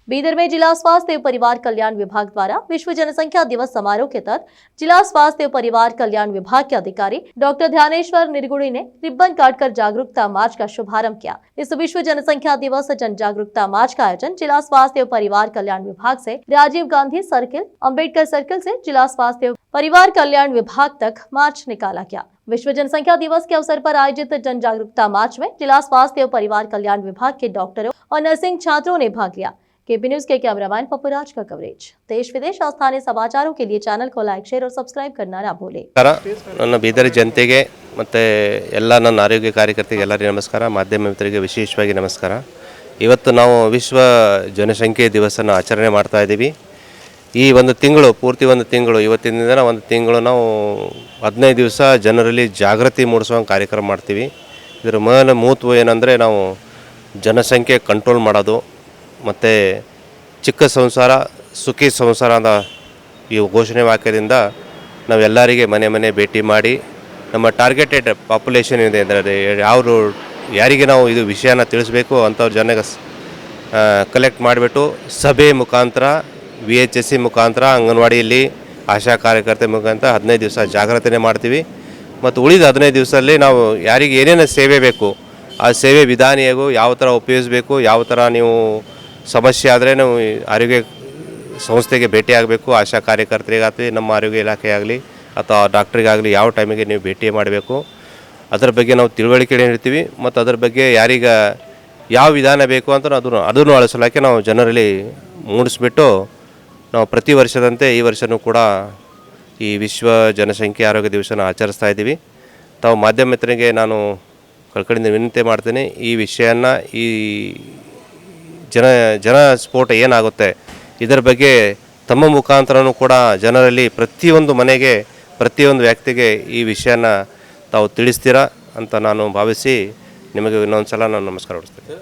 बीदर में जिला स्वास्थ्य एवं परिवार कल्याण विभाग द्वारा विश्व जनसंख्या दिवस समारोह के तहत जिला स्वास्थ्य एवं परिवार कल्याण विभाग के अधिकारी डॉक्टर ध्यानेश्वर निरगुड़ी ने रिबन काटकर जागरूकता मार्च का शुभारंभ किया। इस विश्व जनसंख्या दिवस जन जागरूकता मार्च का आयोजन जिला स्वास्थ्य एवं परिवार कल्याण विभाग से राजीव गांधी सर्किल, अम्बेडकर सर्किल से जिला स्वास्थ्य एवं परिवार कल्याण विभाग तक मार्च निकाला गया। विश्व जनसंख्या दिवस के अवसर पर आयोजित जन जागरूकता मार्च में जिला स्वास्थ्य एवं परिवार कल्याण विभाग के डॉक्टरों और नर्सिंग छात्रों ने भाग लिया। केपी न्यूज के कैमरामैन पप्पूराज का कवरेज। देश विदेश और स्थानीय समाचारों के लिए चैनल को लाइक, शेयर और सब्सक्राइब करना ना भूलें। ನನ್ನ ಬೀದರ್ ಜನತೆಗೆ ಮತ್ತು ಎಲ್ಲ ನನ್ನ ಆರೋಗ್ಯ ಕಾರ್ಯಕರ್ತರಿಗೆ ಎಲ್ಲರಿಗೂ ನಮಸ್ಕಾರ, ಮಾಧ್ಯಮ ಮಿತ್ರರಿಗೆ ವಿಶೇಷವಾಗಿ ನಮಸ್ಕಾರ। ಇವತ್ತು ನಾವು ವಿಶ್ವ ಜನಸಂಖ್ಯೆ ದಿವಸನ ಆಚರಣೆ ಮಾಡ್ತಾ ಇದ್ದೀವಿ। ಈ ಒಂದು ತಿಂಗಳು ಪೂರ್ತಿ ಒಂದು ತಿಂಗಳು ಇವತ್ತಿನ ದಿನ ಒಂದು ತಿಂಗಳು ನಾವು 15 ದಿವಸ ಜನರಲ್ಲಿ ಜಾಗೃತಿ ಮೂಡಿಸುವ ಕಾರ್ಯಕ್ರಮ ಮಾಡ್ತೀವಿ। ಇದರ ಮೂಲ ಮೂತ್ವ ಏನಂದರೆ ನಾವು ಜನಸಂಖ್ಯೆ ಕಂಟ್ರೋಲ್ ಮಾಡೋದು ಮತ್ತು ಚಿಕ್ಕ ಸಂಸಾರ ಸುಖಿ ಸಂಸಾರ ಅಂತ ಈ ಘೋಷಣೆ ವಾಕ್ಯದಿಂದ ನಾವೆಲ್ಲರಿಗೆ ಮನೆ ಮನೆ ಭೇಟಿ ಮಾಡಿ ನಮ್ಮ ಟಾರ್ಗೆಟೆಡ್ ಪಾಪ್ಯುಲೇಷನ್ ಇದೆ ಅಂದರೆ ಯಾರಿಗೆ ನಾವು ಇದು ವಿಷಯನ ತಿಳಿಸ್ಬೇಕು ಅಂಥವ್ರ ಜನಕ್ಕೆ ಕಲೆಕ್ಟ್ ಮಾಡಿಬಿಟ್ಟು ಸಭೆ ಮುಖಾಂತರ VHSC ಮುಖಾಂತರ ಅಂಗನವಾಡಿಯಲ್ಲಿ ಆಶಾ ಕಾರ್ಯಕರ್ತೆ ಮುಖಾಂತರ 15 ದಿವಸ ಜಾಗೃತಿನೇ ಮಾಡ್ತೀವಿ। ಮತ್ತು ಉಳಿದ 15 ದಿವಸದಲ್ಲಿ ನಾವು ಯಾರಿಗೆ ಏನೇನು ಸೇವೆ ಬೇಕು ಆ ಸೇವೆ ವಿಧಾನ ಹೇಗೋ ಯಾವ ಥರ ಉಪಯೋಗಿಸಬೇಕು, ಯಾವ ಥರ ನೀವು ಸಮಸ್ಯೆ ಆದರೆ ನಾವು ಆರೋಗ್ಯ ಸಂಸ್ಥೆಗೆ ಭೇಟಿ ಆಗಬೇಕು, ಆಶಾ ಕಾರ್ಯಕರ್ತರಿಗಾಗಲಿ ನಮ್ಮ ಆರೋಗ್ಯ ಇಲಾಖೆ ಆಗಲಿ ಅಥವಾ ಡಾಕ್ಟ್ರಿಗಾಗಲಿ ಯಾವ ಟೈಮಿಗೆ ನೀವು ಭೇಟಿ ಮಾಡಬೇಕು ಅದರ ಬಗ್ಗೆ ನಾವು ತಿಳುವಳಿಕೆ ನೀಡ್ತೀವಿ। ಮತ್ತು ಅದರ ಬಗ್ಗೆ ಯಾರೀಗ ಯಾವ ವಿಧಾನ ಬೇಕು ಅಂತ ಅದನ್ನು ಅಳಿಸಲಿಕ್ಕೆ ನಾವು ಜನರಲ್ಲಿ ಮೂಡಿಸ್ಬಿಟ್ಟು ನಾವು ಪ್ರತಿ ವರ್ಷದಂತೆ ಈ ವರ್ಷವೂ ಕೂಡ ಈ ವಿಶ್ವ ಜನಸಂಖ್ಯೆ ಆರೋಗ್ಯ ದಿವಸನ ಆಚರಿಸ್ತಾ ಇದ್ದೀವಿ। ತಾವು ಮಾಧ್ಯಮ ಮಿತ್ರರಿಗೆ ನಾನು ಕಳ್ಕಳಿಂದ ವಿನಂತಿ ಮಾಡ್ತೀನಿ, ಈ ವಿಷಯನ ಈ ಜನ ಸ್ಫೋಟ ಏನಾಗುತ್ತೆ ಇದರ ಬಗ್ಗೆ ತಮ್ಮ ಮುಖಾಂತರನೂ ಕೂಡ ಜನರಲ್ಲಿ ಪ್ರತಿಯೊಂದು ಮನೆಗೆ ಪ್ರತಿಯೊಂದು ವ್ಯಕ್ತಿಗೆ ಈ ವಿಷಯನ ತಾವು ತಿಳಿಸ್ತೀರಾ ಅಂತ ನಾನು ಭಾವಿಸಿ ನಿಮಗೆ ಇನ್ನೊಂದು ಸಲ ನಾನು ನಮಸ್ಕಾರ ಹೊರಡಿಸ್ತೀನಿ।